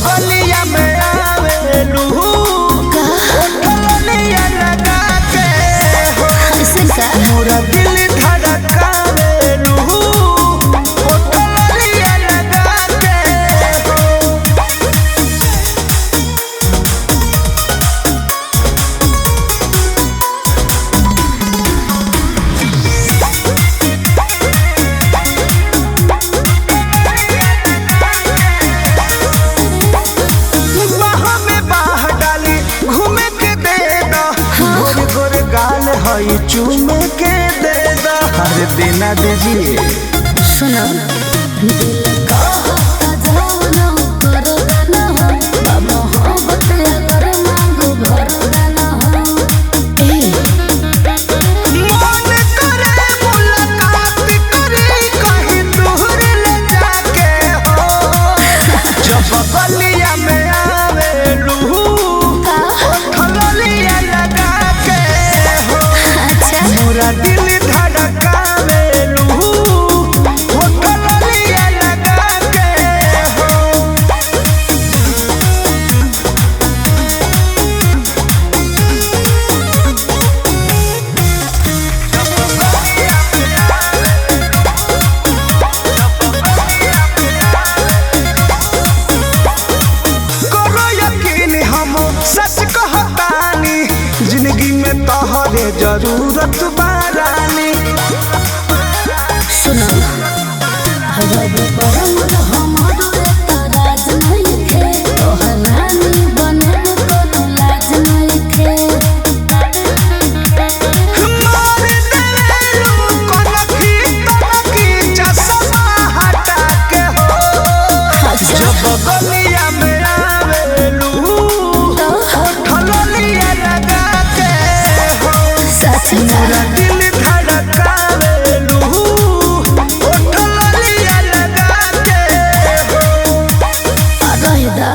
बलिया में आवेलू ओठलिया लगा के मोरा दिल धड़कावेलू ओठलिया लगा के हई चूमे के दे दा हर देना दीजिए सुनो दिल का जानो करो ना हो बाबा हो बतला कर मांगो भर ना हो मन करे मुलाकात करे कहीं दूर ले जाके हो जब बलिया में आवेलू ओठलिया लगा के मोरा दिल धड़कावेलू ओठलिया लगा के करो यकीन हम सच कहतानी जिंदगी में तोहरे जरूरत बारानी सुनो रब परम हमरो राज नहीं खे तोहर रानी बने कोनो लाज नहीं खे मार देलू कनखी तनखी चश्मा हटा के हो जब बलिया में आवेलू ओठलिया लगा के हो मोरा दिल धड़कावेलू ओठलिया लगा के हो रहदा